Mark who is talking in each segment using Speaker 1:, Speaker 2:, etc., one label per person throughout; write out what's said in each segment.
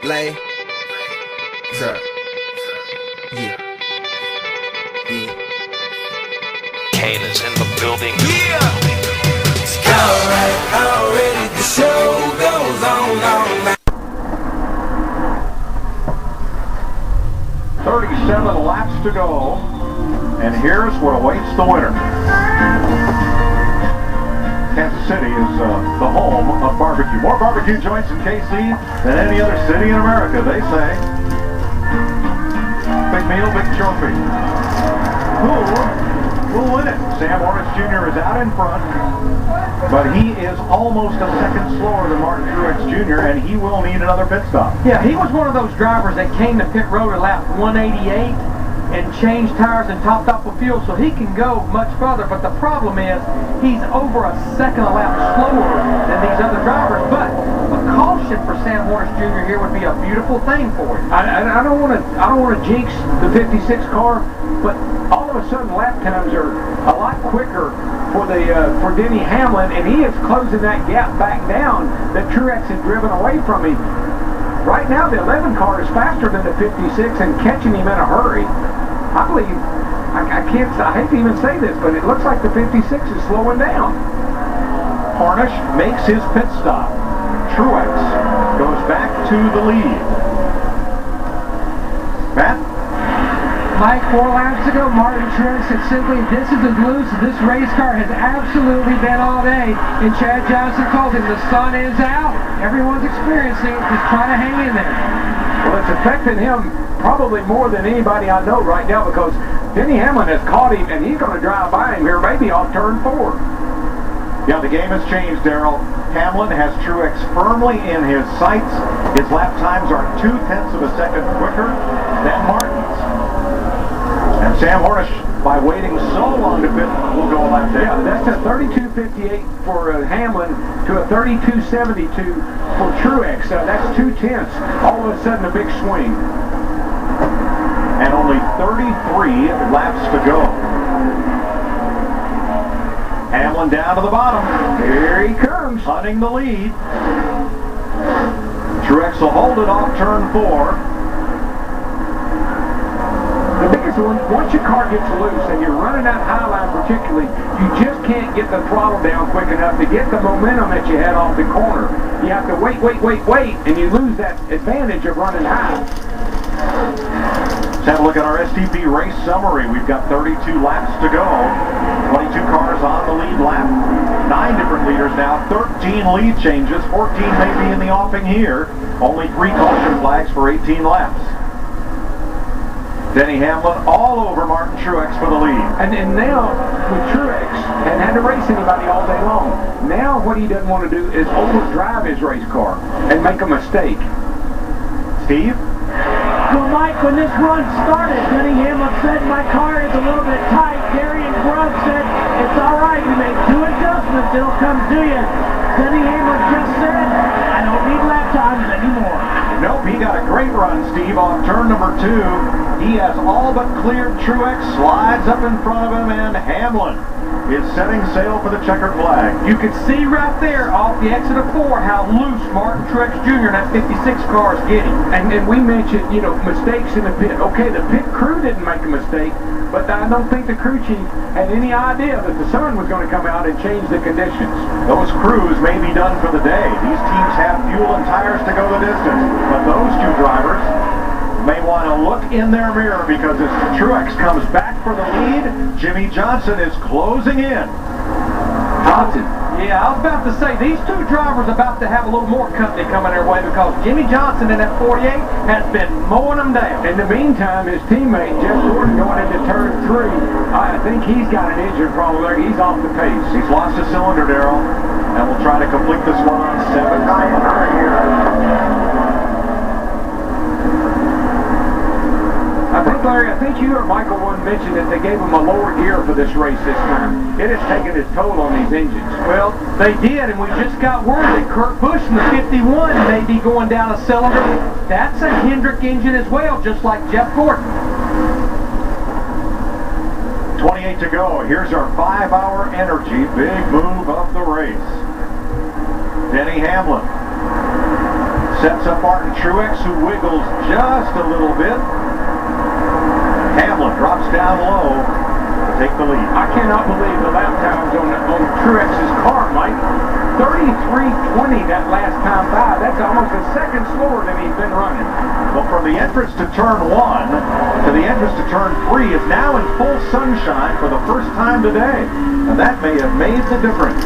Speaker 1: Lay. Sir. Yeah. Yeah.
Speaker 2: Kane is in the building.
Speaker 1: Yeah. Alright, already the show goes on all night.
Speaker 3: 37 laps to go, and here's what awaits the winner. Kansas City is the home of barbecue. More barbecue joints in KC than any other city in America, they say. Big meal, big trophy. Who will win it? Sam Hornish Jr. is out in front, but he is almost a second slower than Martin Truex Jr., and he will need another pit stop.
Speaker 4: Yeah, he was one of those drivers that came to pit road at lap 188 and changed tires and topped off the fuel, so he can go much further. But the problem is he's over a second a lap slower than these other drivers. But a caution for Sam Hornish Jr. here would be a beautiful thing for him.
Speaker 3: I don't want to jinx the 56 car, but all of a sudden lap times are a lot quicker for Denny Hamlin, and he is closing that gap back down that Truex had driven away from him. Right now, the 11 car is faster than the 56 and catching him in a hurry. I believe, I hate to even say this, but it looks like the 56 is slowing down. Hornish makes his pit stop. Truex goes back to the lead. Matt?
Speaker 4: Mike, 4 laps ago, Martin Truex said simply, this is as loose as this race car has absolutely been all day. And Chad Johnson told him the sun is out. Everyone's experiencing it. Just try to hang in there.
Speaker 3: Well, it's affecting him probably more than anybody I know right now, because Denny Hamlin has caught him, and he's going to drive by him here, maybe off turn 4. Yeah, the game has changed, Darrell. Hamlin has Truex firmly in his sights. His lap times are 0.2 of a second quicker than Martin's. And Sam Hornish, by waiting so long to pit, will go a lap down. Yeah, that's a 32.58 for Hamlin to a 32.72 for Truex. That's 0.2. All of a sudden, a big swing. And only 33 laps to go. Hamlin down to the bottom. Here he comes, hunting the lead. Truex will hold it off turn 4. The biggest one, once your car gets loose and you're running that high line particularly, you just can't get the throttle down quick enough to get the momentum that you had off the corner. You have to wait, and you lose that advantage of running high. Let's have a look at our STP race summary. We've got 32 laps to go. 22 cars on the lead lap. 9 different leaders now. 13 lead changes. 14 maybe in the offing here. Only 3 caution flags for 18 laps. Denny Hamlin all over Martin Truex for the lead. And now, with Truex, hadn't had to race anybody all day long. Now what he doesn't want to do is overdrive his race car and make a mistake. Steve?
Speaker 5: Well, Mike, when this run started, Denny Hamlin said my car is a little bit tight. Darian Grubb said, it's all right, we made 2 adjustments, it'll come to you. Denny Hamlin just said, I don't need lap times anymore.
Speaker 3: Nope, he got a great run, Steve, on turn number 2. He has all but cleared Truex, slides up in front of him, and Hamlin is setting sail for the checkered flag.
Speaker 4: You can see right there off the exit of 4 how loose Martin Truex Jr. and that 56 car is getting. And we mentioned, mistakes in the pit. Okay, the pit crew didn't make a mistake, but I don't think the crew chief had any idea that the sun was going to come out and change the conditions.
Speaker 3: Those crews may be done for the day. These teams have fuel and tires to go the distance, but those 2 drivers may want to look in their mirror, because as Truex comes back for the lead, Jimmie Johnson is closing in.
Speaker 4: Johnson. Yeah, I was about to say, these 2 drivers about to have a little more company coming their way, because Jimmie Johnson in that 48 has been mowing them down.
Speaker 3: In the meantime, his teammate, Jeff Gordon, going into turn 3, I think he's got an engine problem there. He's off the pace. He's lost a cylinder, Darrell, and we'll try to complete this one on 7. Larry, I think you or Michael one mentioned that they gave him a lower gear for this race this time. It has taken its toll on these engines.
Speaker 4: Well, they did, and we just got word that Kurt Busch in the 51 may be going down a cylinder. That's a Hendrick engine as well, just like Jeff Gordon.
Speaker 3: 28 to go. Here's our 5-hour energy. Big move of the race. Denny Hamlin Sets up Martin Truex, who wiggles just a little bit. Hamlin drops down low to take the lead.
Speaker 4: I cannot believe the lap times on Truex's car, Mike. 33:20 that last time by. That's almost a second slower than he's been running.
Speaker 3: Well, from the entrance to turn 1 to the entrance to turn 3 is now in full sunshine for the first time today. And that may have made the difference.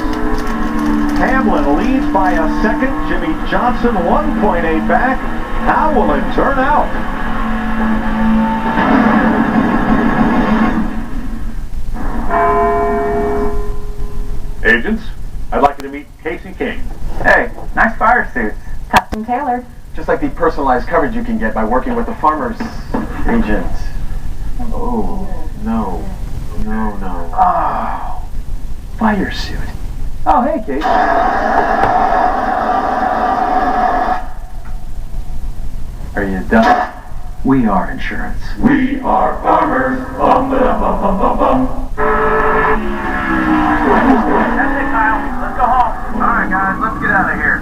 Speaker 3: Hamlin leads by a second. Jimmy Johnson 1.8 back. How will it turn out? Agents, I'd like you to meet Casey King.
Speaker 6: Hey, nice fire suits.
Speaker 7: Custom tailored.
Speaker 6: Just like the personalized coverage you can get by working with the farmer's agent. Oh, no. Oh, fire suit. Oh, hey, Kate. Are you done? We are insurance.
Speaker 3: We are farmers. Bum, ba, bum, bum, bum, bum.
Speaker 6: That's it, Kyle. Let's go home. All right, guys, let's get out of here.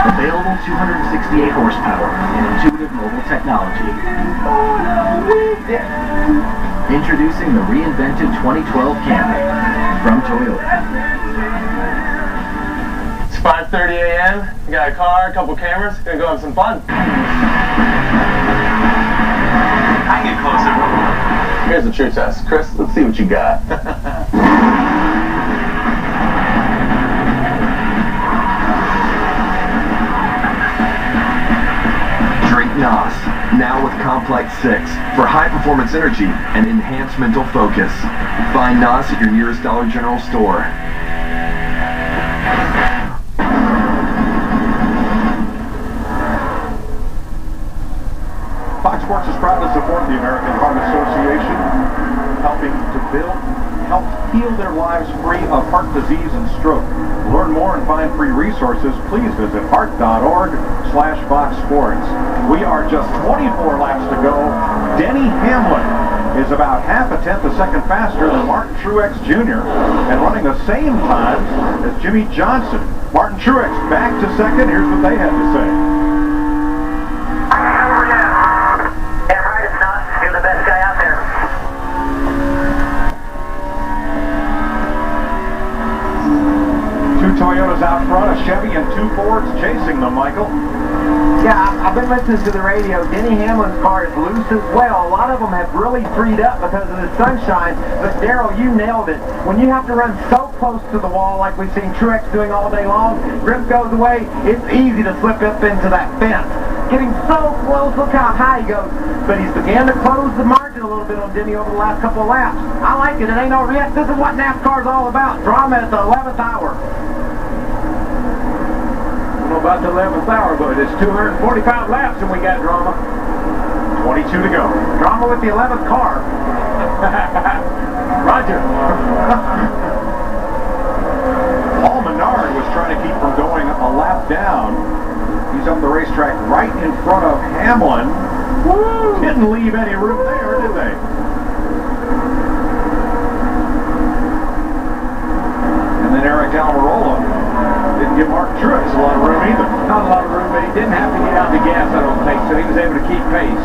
Speaker 6: Available 268 horsepower and intuitive mobile technology. Introducing the reinvented 2012 Camry from Toyota. It's 5:30 a.m. We got a car, a couple cameras. Gonna go have some fun. I can get closer. Here's the true test. Chris, let's see what you got. Drink NOS, now with Complex 6, for high-performance energy and enhanced mental focus. Find NOS at your nearest Dollar General store.
Speaker 3: Fox Sports is proud to support the American Heart Association, helping to help heal their lives free of heart disease and stroke. To learn more and find free resources, please visit heart.org/FoxSports. We are just 24 laps to go. Denny Hamlin is about half a tenth a second faster than Martin Truex Jr. and running the same times as Jimmy Johnson. Martin Truex back to second. Here's what they had to say. Toyotas out front, a Chevy and 2 Fords chasing them, Michael.
Speaker 4: Yeah, I've been listening to the radio. Denny Hamlin's car is loose as well. A lot of them have really freed up because of the sunshine. But Darrell, you nailed it. When you have to run so close to the wall like we've seen Truex doing all day long, grip goes away, it's easy to slip up into that fence. Getting so close, look how high he goes. But he's began to close the margin a little bit on Denny over the last couple of laps. I like it. It ain't over yet. This is what NASCAR's all about. Drama at the 11th hour. About the 11th hour, but it's 245 laps and we got drama.
Speaker 3: 22 to go.
Speaker 4: Drama with the 11th car. Roger.
Speaker 3: Paul Menard was trying to keep from going a lap down. He's up the racetrack right in front of Hamlin. Woo! Didn't leave any room there, did they? And then Eric Almirola didn't give Martin Truex a lot of room either.
Speaker 4: Not a lot of room, but he didn't have to get out the gas, I don't think, so he was able to keep pace.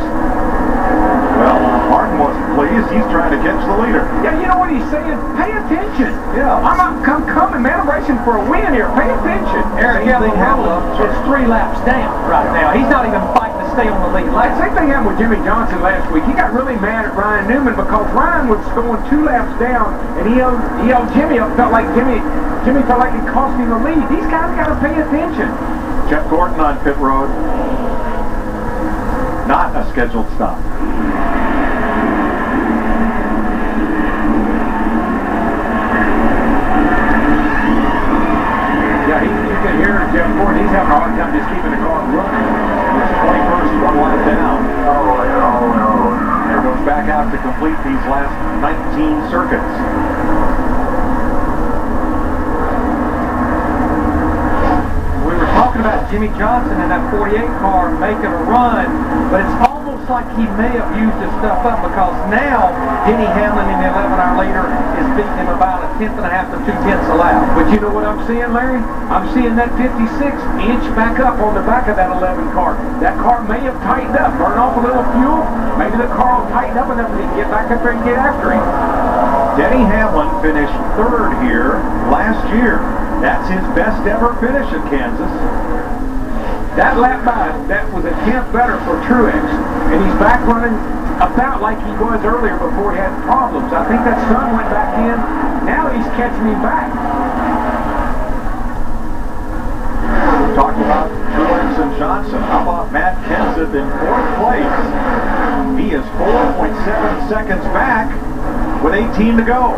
Speaker 3: Well, Martin wasn't pleased. He's trying to catch the leader.
Speaker 4: Yeah, you know what he's saying? Pay attention.
Speaker 3: Yeah.
Speaker 4: I'm coming, man. I'm racing for a win here. Pay attention. Eric Almirola is 3 laps down right now. He's not even fighting to stay on the lead lap. Same thing happened with Jimmy Johnson last week. He got really mad at Ryan Newman because Ryan was going 2 laps down, and he owed Jimmy up. Felt like Jimmy felt like it cost him the lead. These guys got to pay attention.
Speaker 3: Jeff Gordon on pit road. Not a scheduled stop.
Speaker 4: Yeah, you can hear Jeff Gordon. He's having a hard time just keeping the car running.
Speaker 3: It's 21st, 1 lap down. Oh, no. There goes back out to complete these last 19 circuits. We were
Speaker 4: talking about Jimmy Johnson in that 48 car making a run, but it's almost like he may have used his stuff up because now Denny Hamlin in the 11-hour leader is beating him about a 1/10 to 2/10 a lap.
Speaker 3: But you know what I'm seeing, Larry? I'm seeing that 56 inch back up on the back of that 11 car. That car may have tightened up, burn off a little fuel. Maybe the car will tighten up enough that he can get back up there and get after him.
Speaker 7: Denny Hamlin finished 3rd here last year. That's his best ever finish at Kansas.
Speaker 3: That lap by, that was a 10th better for Truex, and he's back running about like he was earlier before he had problems. I think that sun went back in. Now he's catching him back.
Speaker 7: Talking about Truex and Johnson. How about Matt Kenseth in 4th place? He is 4.7 seconds back with 18 to go.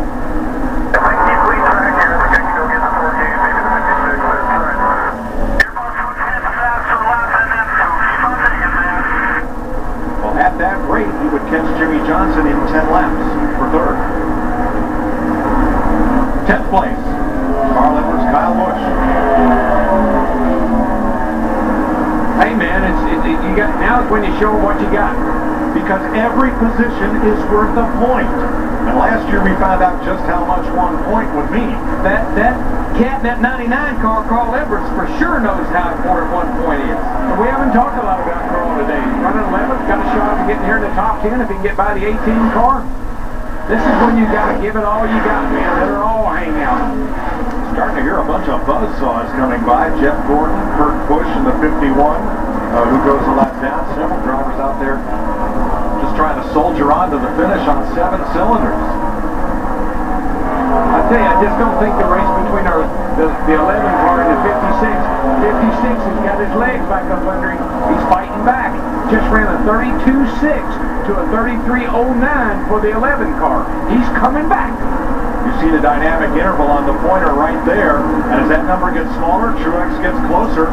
Speaker 8: If I keep lead track here, I think I can go get the 4K, maybe the 56. That's right. Airbox looks half as fast for the lap, and that's something in that.
Speaker 7: Well, at that rate, he would catch Jimmy Johnson in 10 laps for 3rd. 10th place, Carl Edwards, Kyle Busch.
Speaker 3: Hey man, you got now is when you show them what you got.
Speaker 7: Because every position is worth a point. And last year we found out just how much 1 point would mean.
Speaker 4: That cat in that 99 car, Carl Edwards, for sure knows how important 1 point is.
Speaker 3: And we haven't talked a lot about Carl today. He's running 11th, got a shot at getting here in the top 10 if he can get by the 18 car. This is when you got to give it all you got, man. They're all hanging out.
Speaker 7: Starting to hear a bunch of buzzsaws coming by. Jeff Gordon, Kurt Busch in the 51, who goes a lap down. Several drivers out there just trying to soldier on to the finish on 7 cylinders.
Speaker 3: I tell you, I just don't think the race between the 11 car and the 56. 56 has got his legs back up under him. He's fighting back. Just ran a 32.6 to a 33.09 for the 11 car. He's coming back.
Speaker 7: You see the dynamic interval on the pointer right there. And as that number gets smaller, Truex gets closer.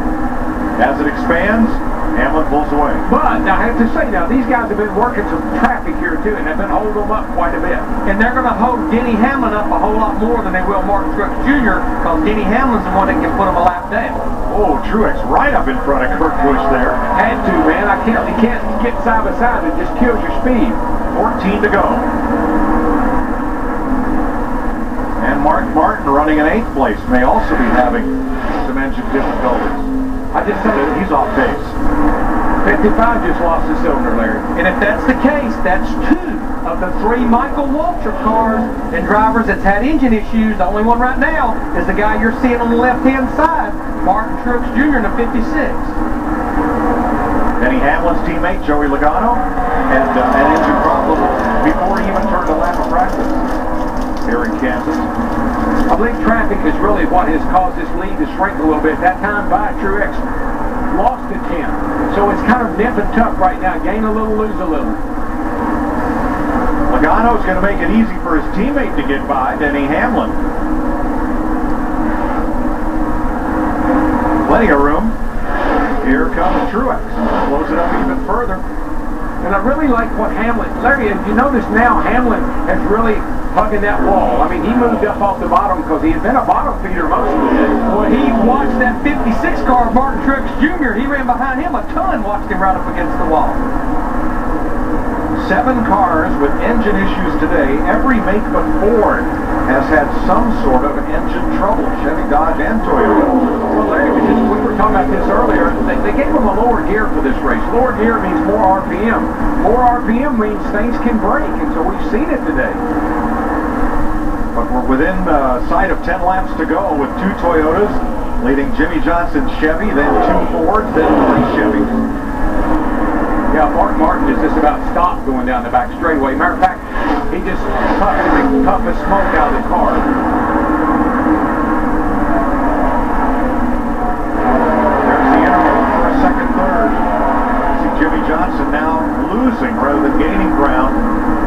Speaker 7: As it expands, Hamlin pulls away.
Speaker 3: But I have to say now, these guys have been working some traffic here too, and they've been holding them up quite a bit.
Speaker 4: And they're going to hold Denny Hamlin up a whole lot more than they will Martin Truex Jr. because Denny Hamlin's the one that can put him a lap down.
Speaker 7: Oh, Truex right up in front of Kurt Busch there.
Speaker 3: Had to, man. You can't get side by side. It just kills your speed.
Speaker 7: 14 to go. And Mark Martin running in 8th place may also be having some engine difficulties.
Speaker 3: I just said it.
Speaker 7: He's off pace.
Speaker 3: 55 just lost his cylinder, Larry.
Speaker 4: And if that's the case, that's 2 of the 3 Michael Waltrip cars and drivers that's had engine issues. The only one right now is the guy you're seeing on the left-hand side, Martin Truex Jr. in the 56.
Speaker 7: Denny Hamlin's teammate, Joey Logano, had an engine problem before he even turned a lap of practice here in Kansas.
Speaker 3: I believe traffic is really what has caused this lead to shrink a little bit. That time by Truex lost the 10. So it's kind of nip and tuck right now. Gain a little, lose a little.
Speaker 7: Logano's going to make it easy for his teammate to get by, Denny Hamlin. Plenty of room. Here comes Truex. Close it up even further.
Speaker 3: And I really like what Hamlin, Larry, if you notice now, Hamlin has really hugging that wall. I mean, he moved up off the bottom because he had been a bottom feeder most of the day.
Speaker 4: Well, he watched that 56 car of Martin Truex Jr. He ran behind him a ton, watched him right up against the wall.
Speaker 7: 7 cars with engine issues today. Every make but Ford has had some sort of engine trouble. Chevy, Dodge, and Toyota.
Speaker 3: Well, Larry, we were talking about this earlier. They gave him a lower gear for this race. Lower gear means more RPM. More RPM means things can break, and so we've seen it today.
Speaker 7: But we're within sight of 10 laps to go with 2 Toyotas leading Jimmy Johnson's Chevy, then 2 Fords, then 3 Chevys.
Speaker 3: Yeah, Martin is just about stopped going down the back straightaway. Matter of fact, he just puffed the toughest smoke out of the car.
Speaker 7: There's the interval for a second, third. See Jimmy Johnson now losing rather than gaining ground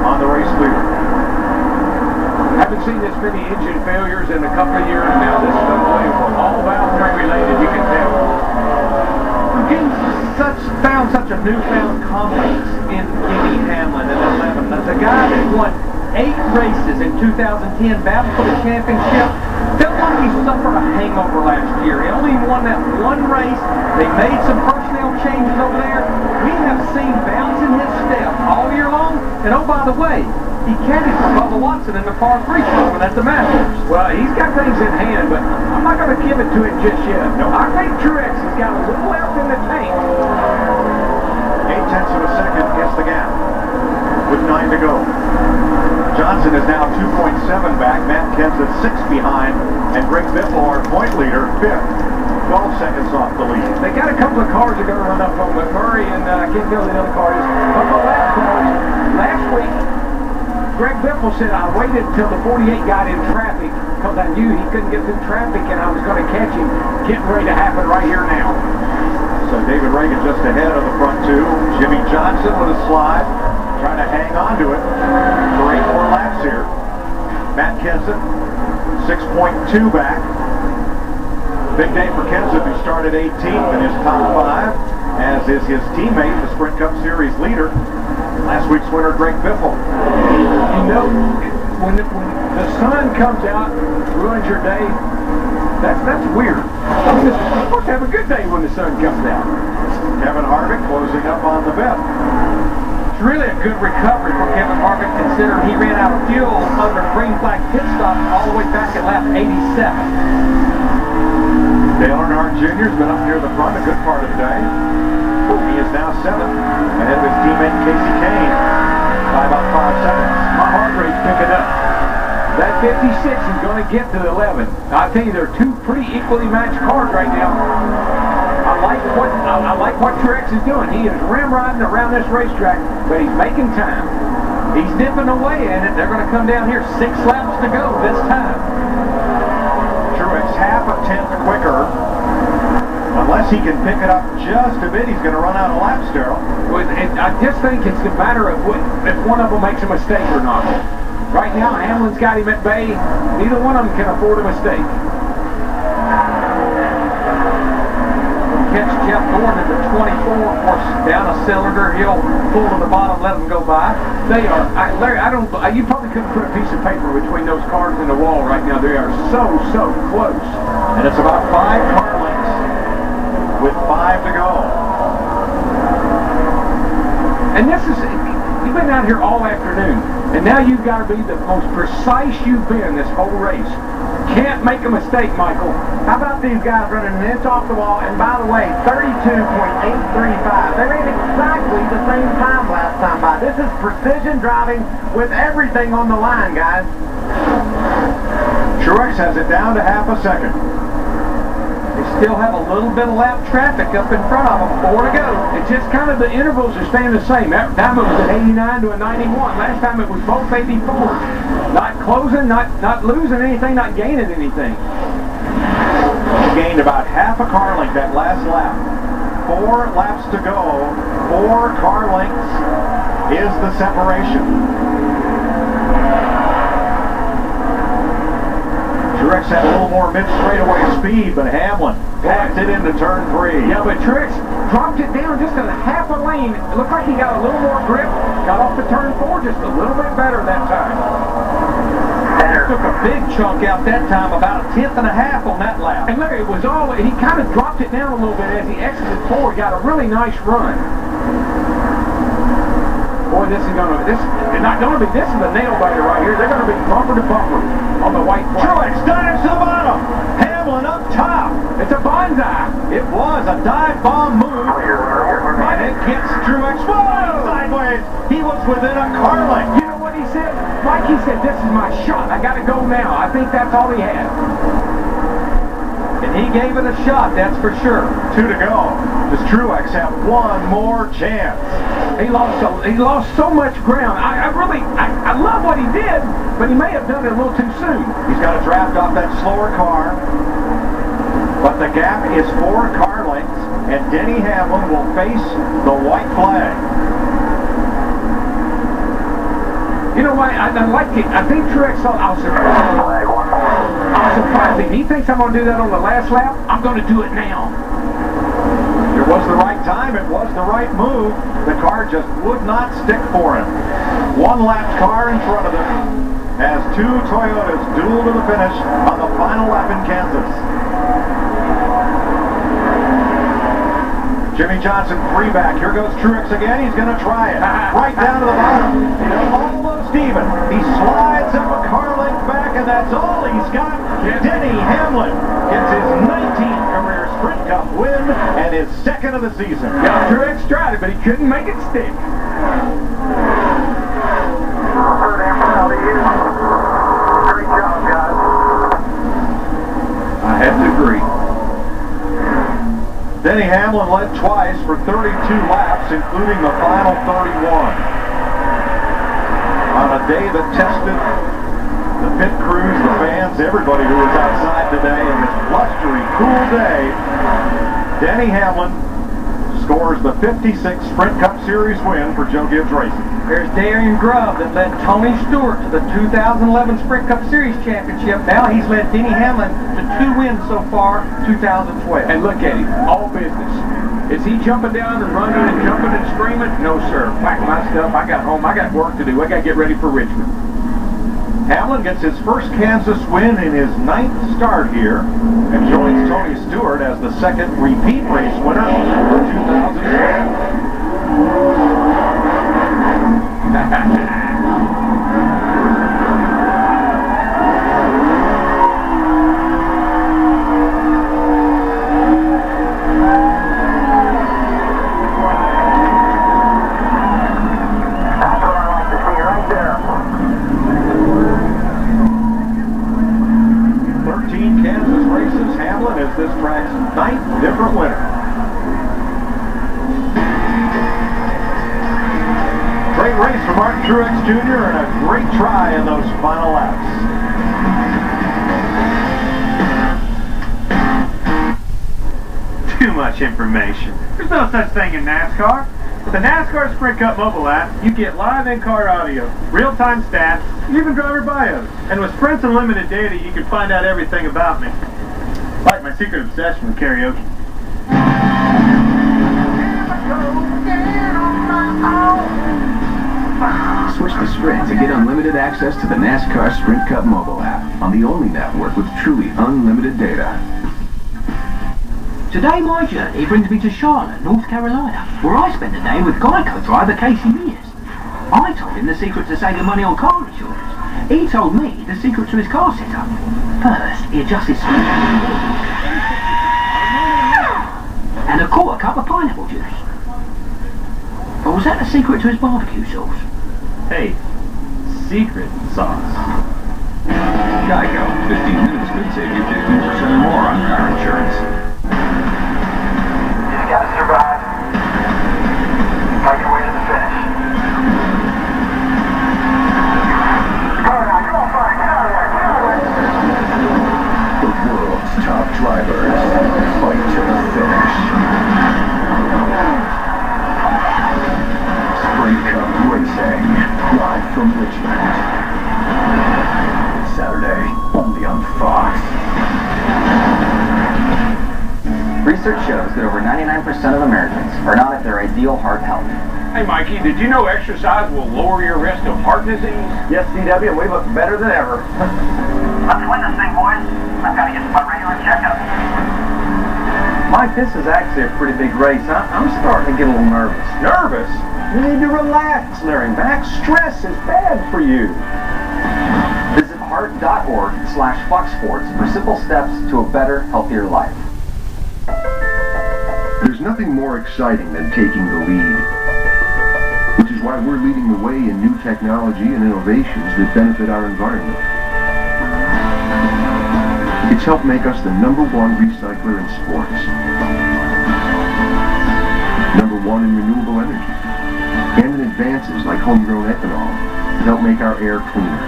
Speaker 7: on the race leader.
Speaker 3: Haven't seen this many engine failures in a couple of years now. This is unbelievable. All valve related, you can tell.
Speaker 4: Found such a newfound confidence in Denny Hamlin at 11. The guy that won 8 races in 2010, battled for the championship, Felt like he suffered a hangover last year. He only won that one race. They made some personnel changes over there. We have seen bounce in his step all year long. And oh, by the way, he caddied for Bubba Watson in the par 3 tournament at the Masters.
Speaker 3: Well, he's got things in hand, but I'm not going to give it to him just yet. No, I think Truex has got a little left in the tank.
Speaker 7: 0.8 of a second gets the gap with 9 to go. Johnson is now 2.7 back. Matt Kenseth 6 behind, and Greg Biffle, our point leader, 5th. 12 seconds off the lead.
Speaker 3: They got a couple of cars they're going to run up on, but Murray and I can't tell the other cars. But the last cars, last week, Greg Biffle said, I waited until the 48 got in traffic because I knew he couldn't get through traffic and I was going to catch him. Getting ready to happen right here now.
Speaker 7: So David Reagan just ahead of the front two. Jimmy Johnson with a slide, trying to hang on to it for 8 more laps here. Matt Kenseth, 6.2 back. Big day for Kenseth, who started 18th in his top 5, as is his teammate, the Sprint Cup Series leader, last week's winner, Greg Biffle.
Speaker 3: You know, when the sun comes out, ruins your day, that's weird. You're supposed to have a good day when the sun comes out.
Speaker 7: Kevin Harvick closing up on the bet.
Speaker 4: It's really a good recovery for Kevin Harvick, considering he ran out of fuel under green flag pit stop all the way back at lap 87.
Speaker 7: Dale Earnhardt Jr. has been up near the front a good part of the day. He is now 7th, ahead of his teammate Casey Kane by about 5 seconds.
Speaker 3: My heart rate's picking up. That 56 is going to get to 11. I tell you, they're two pretty equally matched cars right now. I like what Truex is doing. He is rim riding around this racetrack, but he's making time. He's dipping away at it. They're going to come down here 6 laps to go this time.
Speaker 7: Truex half a tenth quicker. Unless he can pick it up just a bit, he's going to run out of laps, Darrell.
Speaker 3: Well, I just think it's a matter of if one of them makes a mistake or not. Right now, Hamlin's got him at bay. Neither one of them can afford a mistake.
Speaker 4: Catch Jeff Gordon at the 24, of course, down a cylinder. He'll pull to the bottom, let them go by.
Speaker 3: They are, Larry, you probably couldn't put a piece of paper between those cars and the wall right now. They are so close.
Speaker 7: And it's about 5 car lengths with 5 to go.
Speaker 3: And this is, you've been out here all afternoon, and now you've got to be the most precise you've been this whole race. Can't make a mistake, Michael.
Speaker 5: How about these guys running an inch off the wall? And by the way, 32.835. They ran exactly the same time last time by. This is precision driving with everything on the line, guys.
Speaker 7: Truex has it down to half a second.
Speaker 4: They still have a little bit of lap traffic up in front of them. 4 to go.
Speaker 3: It's just kind of the intervals are staying the same. That time it was an 89 to a 91. Last time it was both 84s. Not closing, not losing anything, not gaining anything.
Speaker 7: He gained about half a car length that last lap. 4 laps to go. 4 car lengths is the separation. Truex had a little more mid-straightaway speed, but Hamlin packed it into turn 3.
Speaker 3: Yeah, but Truex dropped it down just a half a lane. It looked like he got a little more grip. Got off the turn 4 just a little bit better that time.
Speaker 4: Took a big chunk out that time, about 1/10 and a half on that lap.
Speaker 3: And Larry, it was all, he kind of dropped it down a little bit as he exited 4. He got a really nice run. Boy, this is a nail biter right here. They're going to be bumper to bumper on the white flag.
Speaker 7: Truex dives to the bottom. Hamlin up top.
Speaker 3: It's a bonsai.
Speaker 7: It was a dive bomb move. And it gets Truex sideways. He was within a car length.
Speaker 3: You know what he said? Like he said, this is my shot. I got to go now. I think that's all he had.
Speaker 4: And he gave it a shot, that's for sure.
Speaker 7: 2 to go. Does Truex have one more chance?
Speaker 3: He lost so much ground. I love what he did, but he may have done it a little too soon.
Speaker 7: He's got to draft off that slower car. But the gap is 4 car lengths, and Denny Hamlin will face the white flag.
Speaker 3: You know what? I like it. I think Truex thought I'll surprise him. He thinks I'm going to do that on the last lap. I'm going to do it now.
Speaker 7: It was the right time. It was the right move. The car just would not stick for him. 1 lap car in front of him. as two Toyotas duel to the finish on the final lap in Kansas. Jimmy Johnson, 3 back. Here goes Truex again. He's going to try it. Right down to the bottom. Almost even. He slides up a car length back, and that's all he's got. Denny Hamlin gets his 19th career Sprint Cup win and his second of the season.
Speaker 3: Yeah, Truex tried it, but he couldn't make it stick.
Speaker 8: Great job, guys.
Speaker 3: I have to agree.
Speaker 7: Denny Hamlin led twice for 32 laps, including the final 31. On a day that tested the pit crews, the fans, everybody who was outside today in this blustery, cool day, Denny Hamlin scores the 56th Sprint Cup Series win for Joe Gibbs Racing.
Speaker 4: There's Darian Grubb that led Tony Stewart to the 2011 Sprint Cup Series championship. Now he's led Denny Hamlin to 2 wins so far, 2012.
Speaker 3: And look at him, all business. Is he jumping down and running and jumping and screaming? No, sir. Pack my stuff. I got home. I got work to do. I got to get ready for Richmond.
Speaker 7: Hamlin gets his first Kansas win in his 9th start here and joins Tony Stewart as the second repeat race winner for 2012. Kansas races, Hamlin is this track's 9th different winner. Great race for Martin Truex Jr. and a great try in those final laps.
Speaker 9: Too much information. There's no such thing in NASCAR. With the NASCAR Sprint Cup mobile app, you get live in-car audio, real-time stats, even driver bios. And with Sprint's unlimited data, you can find out everything about me. Like my secret obsession with karaoke.
Speaker 10: Switch to Sprint to get unlimited access to the NASCAR Sprint Cup mobile app on the only network with truly unlimited data.
Speaker 11: Today my journey brings me to Charlotte, North Carolina, where I spent the day with Geico driver Casey Mears. I told him the secret to saving money on car insurance. He told me the secret to his car setup. First, he adjusts his switch and a quarter cup of pineapple juice. Or was that the secret to his barbecue sauce?
Speaker 9: Hey, secret sauce.
Speaker 10: Geico, 15 minutes could save you 15% or more on car insurance.
Speaker 8: You gotta survive. Fight your way to the finish. Come on, come on, fine. Get out of there. Get out of there.
Speaker 10: The world's top drivers fight to the finish. Sprint Cup Racing, live from Richmond. Saturday, only on Fox.
Speaker 12: Research shows that over 99% of Americans are not at their ideal heart health.
Speaker 3: Hey, Mikey, did you know exercise will lower your risk of heart disease?
Speaker 7: Yes, CW, and we look better than ever.
Speaker 8: Let's win this thing, boys. I've got to get to my regular checkup.
Speaker 7: Mike, this is actually a pretty big race. I'm starting to get a little nervous. Nervous? You need to relax, Larry. Max, stress is bad for you.
Speaker 12: Visit heart.org/foxsports for simple steps to a better, healthier life.
Speaker 6: There's nothing more exciting than taking the lead, which is why we're leading the way in new technology and innovations that benefit our environment. It's helped make us the #1 recycler in sports, #1 in renewable energy, and in advances like homegrown ethanol that help make our air cleaner.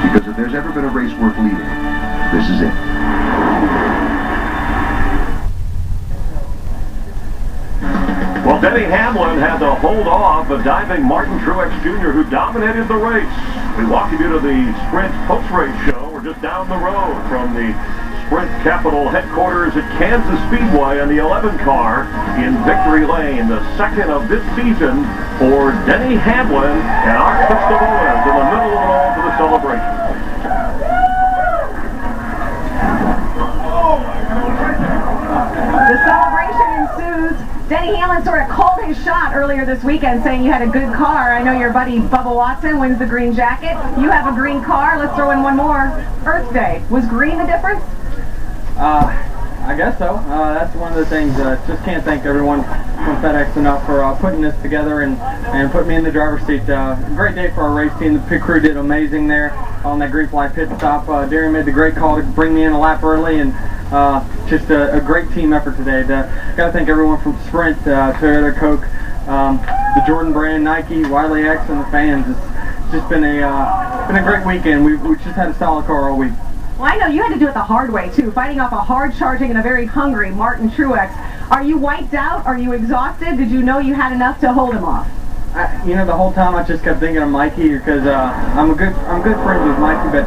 Speaker 6: Because if there's ever been a race worth leading, this is it.
Speaker 7: Well, Denny Hamlin had to hold off a diving Martin Truex Jr. who dominated the race. We welcome you to the Sprint post-race show. We're just down the road from the
Speaker 13: Sprint Capital headquarters at Kansas Speedway in the 11 car in Victory Lane, the second of this season for Denny Hamlin and our crystal ballers in the middle of it all for the celebration.
Speaker 14: The celebration ensues. Denny Hamlin sort of called his shot earlier this weekend, saying you had a good car. I know your buddy Bubba Watson wins the green jacket. You have a green car. Let's throw in one more. Earth Day. Was green the difference?
Speaker 4: I guess so. That's one of the things. Just can't thank everyone from FedEx enough for putting this together and putting me in the driver's seat. Great day for our race team. The pit crew did amazing there on that green flag pit stop. Darren made the great call to bring me in a lap early, and just a great team effort today. Got to thank everyone from Sprint, Toyota, Coke, the Jordan brand, Nike, Wiley X, and the fans. It's just been a great weekend. We just had a solid car all week.
Speaker 14: Well, I know you had to do it the hard way, too, fighting off a hard-charging and a very hungry Martin Truex. Are you wiped out? Are you exhausted? Did you know you had enough to hold him off?
Speaker 4: The whole time I just kept thinking of Mikey, because I'm good friends with Mikey, but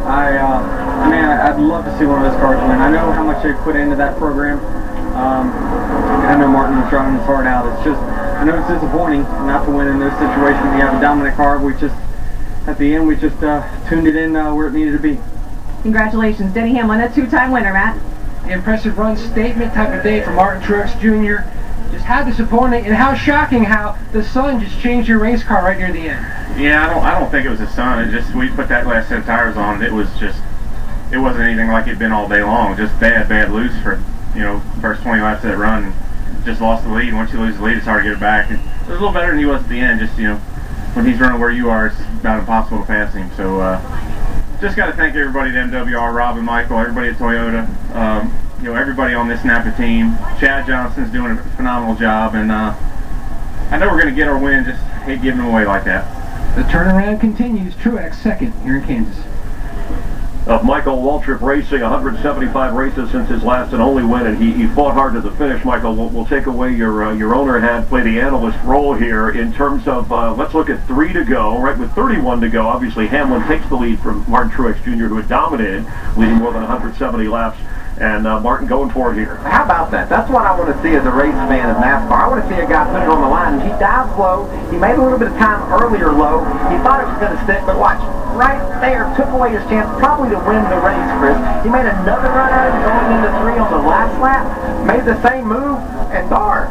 Speaker 4: I'd love to see one of his cars win. I know how much they put into that program. And I know Martin was driving his heart out. I know it's disappointing not to win in those situations. You have a dominant car. At the end, we just tuned it in where it needed to be.
Speaker 14: Congratulations, Denny Hamlin, a two-time winner, Matt.
Speaker 11: Impressive run, statement type of day for Martin Truex Jr. Just how disappointing and how shocking how the sun just changed your race car right near the end.
Speaker 9: Yeah, I don't think it was the sun. We put that last set of tires on, and it wasn't anything like it'd been all day long. Just bad loose for first 20 laps of that run. Just lost the lead. Once you lose the lead, it's hard to get it back. It was a little better than he was at the end. Just when he's running where you are, it's about impossible to pass him. So. Just got to thank everybody at MWR, Rob and Michael, everybody at Toyota, everybody on this Napa team. Chad Johnson's doing a phenomenal job, and I know we're going to get our win. Just hate giving them away like that.
Speaker 11: The turnaround continues. Truex second here in Kansas.
Speaker 13: Of Michael Waltrip Racing, 175 races since his last and only win, and he fought hard to the finish. Michael, we'll take away your owner hat, play the analyst role here in terms of, let's look at 3 to go, right, with 31 to go. Obviously, Hamlin takes the lead from Martin Truex Jr., who had dominated, leading more than 170 laps. And Martin going for it here.
Speaker 12: How about that? That's what I want to see as a race fan of NASCAR. I want to see a guy put it on the line. He dived low. He made a little bit of time earlier low. He thought it was going to stick, but watch. Right there, took away his chance probably to win the race, Chris. He made another run at him going into 3 on the last lap. Made the same move, and darn.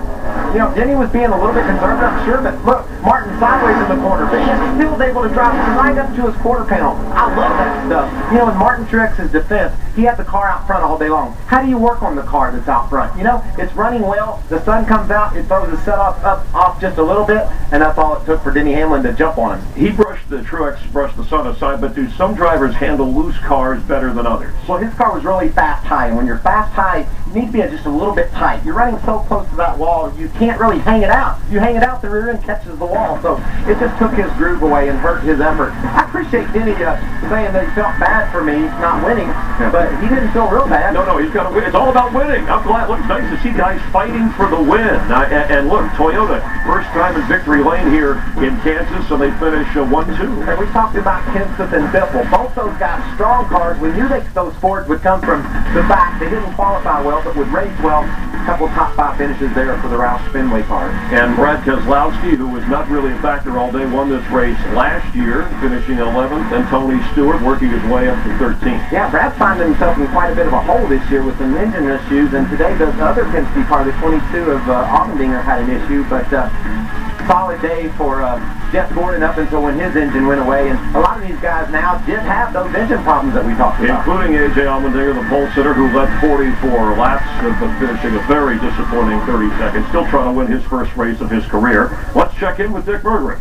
Speaker 12: Denny was being a little bit conservative, I'm sure, but look, Martin sideways in the corner, but he still was able to drop right up to his quarter panel. I love that stuff. In Martin Truex's defense, he had the car out front all day long. How do you work on the car that's out front? It's running well. The sun comes out, it throws the set off just a little bit, and that's all it took for Denny Hamlin to jump on him.
Speaker 13: Truex brushed the sun aside, but do some drivers handle loose cars better than others?
Speaker 12: Well, his car was really fast high, and when you're fast high, you need to be just a little bit tight. You're running so close to that wall, you can't really hang it out. You hang it out, the rear end catches the wall, so it just took his groove away and hurt his effort. I appreciate Denny saying that he felt bad for me not winning, but he didn't feel real bad.
Speaker 13: No, he's got to win. It's all about winning. I'm glad. Look, it's nice to see guys fighting for the win. And look, Toyota, first time in victory lane here in Kansas, so they finish 1-2.
Speaker 12: And we talked about Kenseth and Biffle. Both those guys, strong cars. We knew those Fords would come from the back. They didn't qualify well, but would race well. A couple top 5 finishes there for the Roush Fenway cars.
Speaker 13: And Brad Keselowski, who was not really a factor all day, won this race last year, finishing 11th. And Tony Stewart working his way up to 13th.
Speaker 12: Yeah, Brad's finding himself in quite a bit of a hole this year with some engine issues. And today the other Penske car, the 22 of Allmendinger, had an issue, but solid day for Jeff Gordon up until when his engine went away. And a lot of these guys now did have those engine problems that we talked about.
Speaker 13: Including A.J. Allmendinger, the pole sitter, who led 44 laps, but finishing a very disappointing 30 seconds. Still trying to win his first race of his career. Let's check in with Dick Bergering.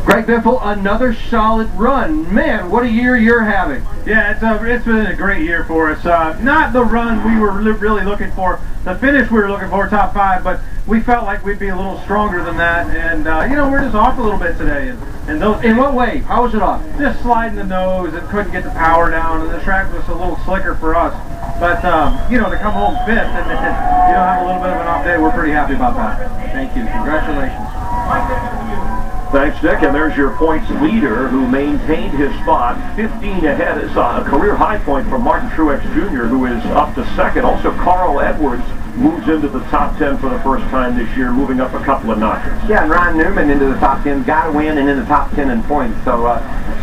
Speaker 4: Greg Biffle, another solid run. Man, what a year you're having.
Speaker 9: Yeah, it's been a great year for us. Not the run we were really looking for, the finish we were looking for, top 5, but we felt like we'd be a little stronger than that, and we're just off a little bit today. And those,
Speaker 4: in what way? How was it off?
Speaker 9: Just sliding the nose and couldn't get the power down, and the track was a little slicker for us. But to come home 5th and have a little bit of an off day, we're pretty happy about that.
Speaker 4: Thank you. Congratulations.
Speaker 13: Thanks, Dick. And there's your points leader who maintained his spot. 15 ahead is a career high point from Martin Truex Jr., who is up to second. Also, Carl Edwards moves into the top 10 for the first time this year, moving up a couple of notches.
Speaker 12: Yeah, and Ryan Newman into the top 10, got a win and in the top 10 in points. So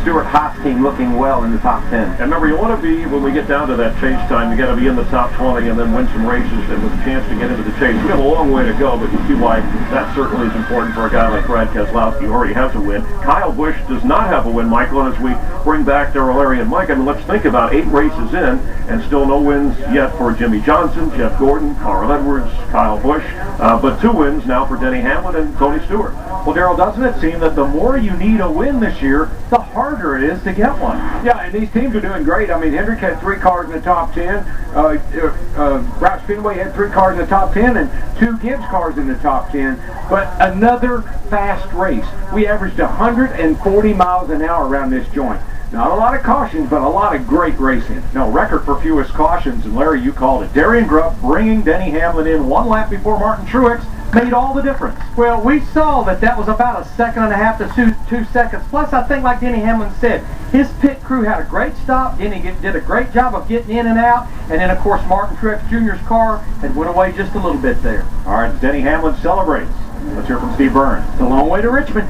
Speaker 12: Stuart Haas team looking well in the top 10.
Speaker 13: And remember, you want to be, when we get down to that chase time, you got to be in the top 20 and then win some races and with a chance to get into the chase. We have a long way to go, but you see why that certainly is important for a guy like Brad Keselowski, who already has a win. Kyle Busch does not have a win, Michael, and as we bring back Darrell, Larry, and Mike, I mean, let's think about 8 races in and still no wins yet for Jimmy Johnson, Jeff Gordon, Carl Edwards, Kyle Busch, but 2 wins now for Denny Hamlin and Tony Stewart.
Speaker 7: Well, Darrell, doesn't it seem that the more you need a win this year, the harder it is to get one?
Speaker 3: Yeah, and these teams are doing great. I mean, Hendrick had 3 cars in the top 10. Roush Fenway had 3 cars in the top 10 and 2 Gibbs cars in the top 10. But another fast race. We averaged 140 miles an hour around this joint. Not a lot of cautions, but a lot of great racing.
Speaker 7: No, record for fewest cautions, and Larry, you called it. Darian Grubb bringing Denny Hamlin in 1 lap before Martin Truex made all the difference.
Speaker 4: Well, we saw that was about a 1.5 to 2 seconds. Plus, I think like Denny Hamlin said, his pit crew had a great stop. Denny did a great job of getting in and out. And then, of course, Martin Truex Jr.'s car had went away just a little bit there.
Speaker 7: All right, Denny Hamlin celebrates. Let's hear from Steve Burns.
Speaker 3: It's a long way to Richmond.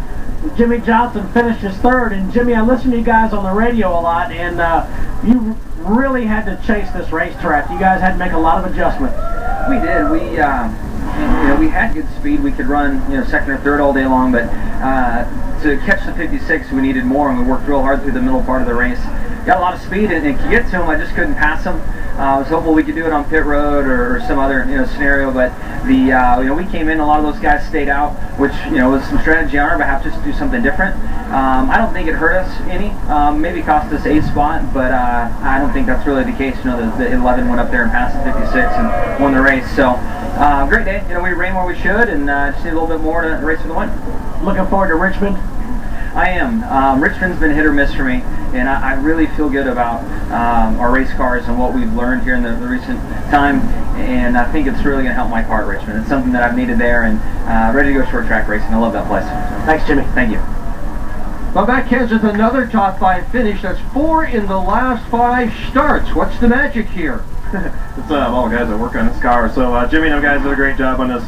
Speaker 5: Jimmy Johnson finishes 3rd, and Jimmy, I listen to you guys on the radio a lot, and you really had to chase this racetrack. You guys had to make a lot of adjustments.
Speaker 15: We did. We had good speed. We could run, 2nd or 3rd all day long, but to catch the 56, we needed more, and we worked real hard through the middle part of the race. Got a lot of speed, and to get to him, I just couldn't pass him. I was hopeful we could do it on pit road or some other scenario, but we came in, a lot of those guys stayed out, which was some strategy on our behalf just to do something different. I don't think it hurt us any. Maybe cost us 8th spot, but I don't think that's really the case. The 11 went up there and passed the 56 and won the race. So great day. We ran where we should, and just need a little bit more to race for the win.
Speaker 5: Looking forward to Richmond.
Speaker 15: I am. Richmond's been hit or miss for me, and I really feel good about our race cars and what we've learned here in the recent time, and I think it's really going to help my car at Richmond. It's something that I've needed there, and ready to go short track racing. I love that place.
Speaker 5: Thanks, Jimmy.
Speaker 15: Thank you.
Speaker 4: Well, that ends with another top 5 finish. That's 4 in the last 5 starts. What's the magic here?
Speaker 9: It's all the guys that work on this car. So Jimmy and the guys did a great job on this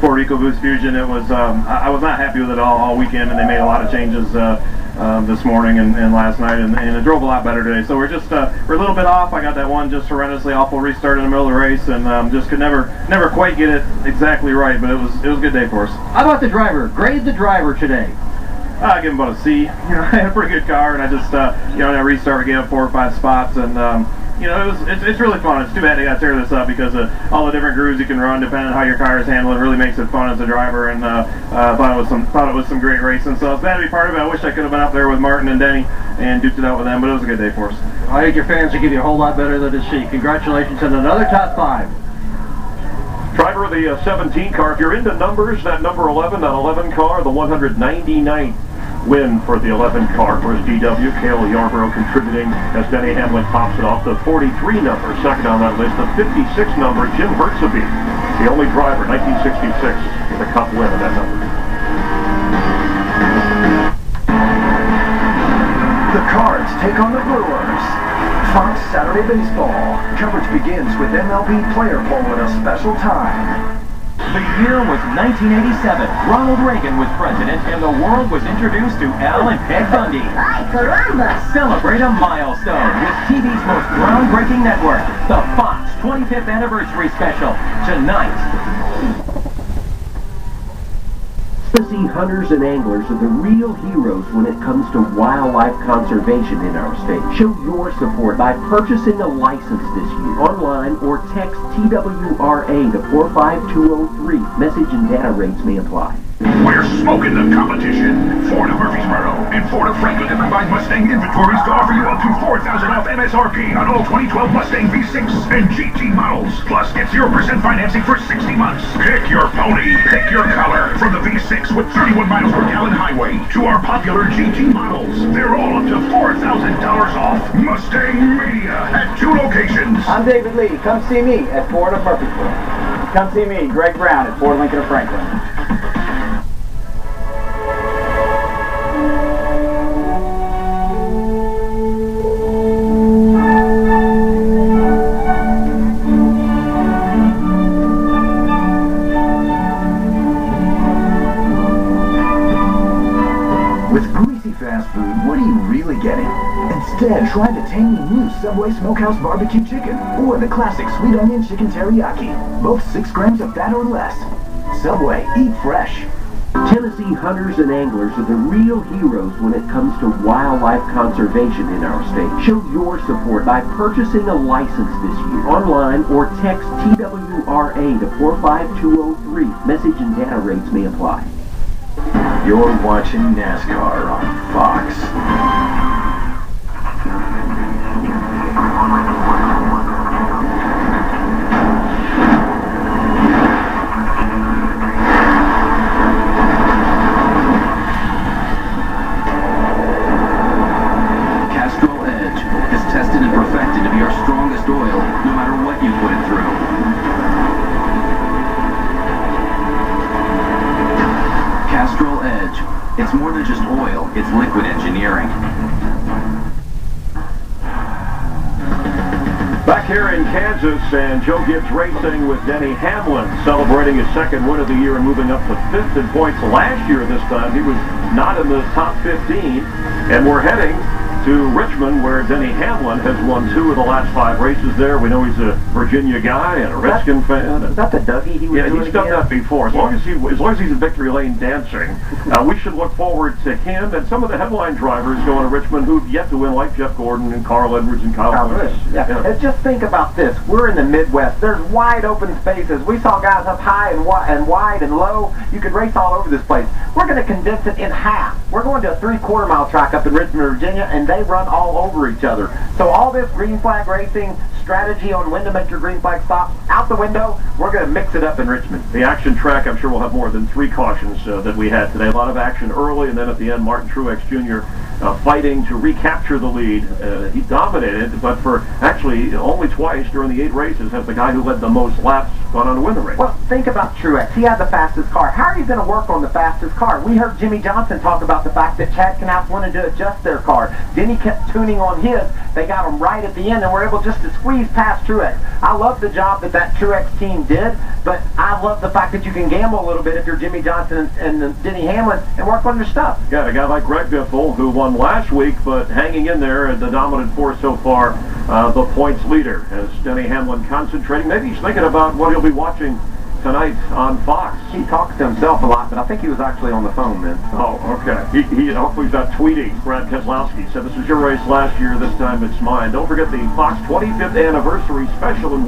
Speaker 9: Ford EcoBoost Fusion. It was I was not happy with it all weekend, and they made a lot of changes this morning and last night, and it drove a lot better today. So we're just we're a little bit off. I got that one just horrendously awful restart in the middle of the race, and just could never quite get it exactly right. But it was a good day for us.
Speaker 4: How about the driver? Grade the driver today.
Speaker 9: I give him about a C. I had a pretty good car, and I just that restart we gave up 4 or 5 spots, and it's really fun. It's too bad they got to tear this up because of all the different grooves you can run depending on how your car is handled. It really makes it fun as a driver, and thought it was some great racing. So it's bad to be part of it. I wish I could have been up there with Martin and Denny and duked it out with them, but it was a good day for us.
Speaker 4: I think your fans will give you a whole lot better than a C. Congratulations on another top 5.
Speaker 13: Driver of the 17 car, if you're into numbers, that number 11, that 11 car, the 199th win for the 11 car. For his DW, Cale Yarborough contributing as Denny Hamlin pops it off. The 43 number, second on that list. The 56 number, Jim Hertzeby, the only driver, 1966, with a Cup win of that number.
Speaker 10: The Cards take on the Brewers. Fox Saturday Baseball. Coverage begins with MLB player poll at a special time.
Speaker 16: The year was 1987. Ronald Reagan was president, and the world was introduced to Al and Peg Bundy.
Speaker 17: Ay, caramba!
Speaker 16: Celebrate a milestone with TV's most groundbreaking network, the Fox 25th Anniversary Special, tonight.
Speaker 18: Sea hunters and anglers are the real heroes when it comes to wildlife conservation in our state. Show your support by purchasing a license this year, online, or text TWRA to 45203. Message and data rates may apply.
Speaker 19: We're smoking the competition. Ford of Murfreesboro and Ford of Franklin have combined Mustang inventories to offer you up to $4,000 off MSRP on all 2012 Mustang V6 and GT models. Plus, get 0% financing for 60 months. Pick your pony, pick your color. From the V6 with 31 miles per gallon highway to our popular GT models. They're all up to $4,000 off. Mustang Mania at 2 locations.
Speaker 12: I'm David Lee. Come see me at Ford of Murfreesboro. Come see me, Greg Brown, at Ford Lincoln of Franklin.
Speaker 10: fast food, what are you really getting? Instead, try the tangy new Subway Smokehouse Barbecue Chicken or the classic Sweet Onion Chicken Teriyaki. Both 6 grams of fat or less. Subway, eat fresh.
Speaker 18: Tennessee hunters and anglers are the real heroes when it comes to wildlife conservation in our state. Show your support by purchasing a license this year, online or text TWRA to 45203. Message and data rates may apply.
Speaker 10: You're watching NASCAR on Fox.
Speaker 17: Tested and perfected to be our strongest oil, no matter what you put it through. Castrol Edge. It's more than just oil, it's liquid engineering.
Speaker 13: Back here in Kansas, and Joe Gibbs Racing with Denny Hamlin celebrating his 2nd win of the year and moving up to 5th in points. Last year this time he was not in the top 15, and we're heading to Richmond, where Denny Hamlin has won 2 of the last 5 races there. We know he's a Virginia guy and a Redskin fan.
Speaker 12: Is that the Dougie he was doing?
Speaker 13: Yeah, he's done that before. As long as he's in victory lane dancing, we should look forward to him and some of the headline drivers going to Richmond who've yet to win, like Jeff Gordon and Carl Edwards and Kyle Busch.
Speaker 12: Yeah. And just think about this. We're in the Midwest. There's wide open spaces. We saw guys up high and wide and low. You could race all over this place. We're going to condense it in half. We're going to a 3/4 mile track up in Richmond, Virginia, and they run all over each other. So all this green flag racing strategy on when to make your green flag stop out the window, we're going to mix it up in Richmond.
Speaker 13: The action track, I'm sure we'll have more than 3 cautions that we had today. A lot of action early, and then at the end, Martin Truex Jr. Fighting to recapture the lead. He dominated, but for actually only twice during the 8 races has the guy who led the most laps gone on to win the race.
Speaker 12: Well, think about Truex. He had the fastest car. How are you going to work on the fastest car? We heard Jimmy Johnson talk about the fact that Chad Knapp wanted to adjust their car. Then he kept tuning on his. They got him right at the end and were able just to squeeze past Truex. I love the job that Truex team did, but I love the fact that you can gamble a little bit if you're Jimmy Johnson and Denny Hamlin and work on your stuff.
Speaker 13: Yeah, a guy like Greg Biffle, who won last week, but hanging in there, the dominant force so far, the points leader, as Denny Hamlin concentrating. Maybe he's thinking about what he'll be watching tonight on Fox.
Speaker 12: He talks to himself a lot, but I think he was actually on the phone then.
Speaker 13: Oh, okay. He hopefully he's not tweeting. Brad Keselowski said, "This was your race last year, this time it's mine." Don't forget the Fox 25th anniversary special, and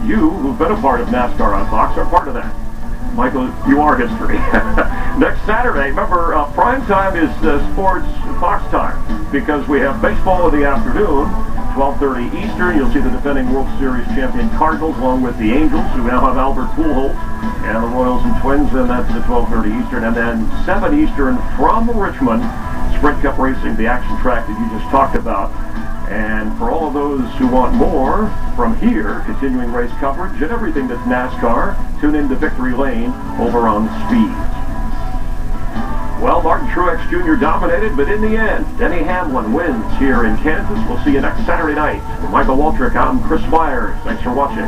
Speaker 13: you who've been a part of NASCAR on Fox, are part of that. Michael, you are history. Next Saturday, remember, prime time is sports Fox time, because we have baseball in the afternoon, 12:30 Eastern. You'll see the defending World Series champion Cardinals, along with the Angels, who now have Albert Pujols, and the Royals and Twins, and that's at 12:30 Eastern. And then 7 Eastern from Richmond, Sprint Cup Racing, the action track that you just talked about. And for all of those who want more from here, continuing race coverage and everything that's NASCAR, tune into Victory Lane over on Speed. Well, Martin Truex Jr. dominated, but in the end, Denny Hamlin wins here in Kansas. We'll see you next Saturday night. For Michael Waltrip, I'm Chris Myers. Thanks for watching.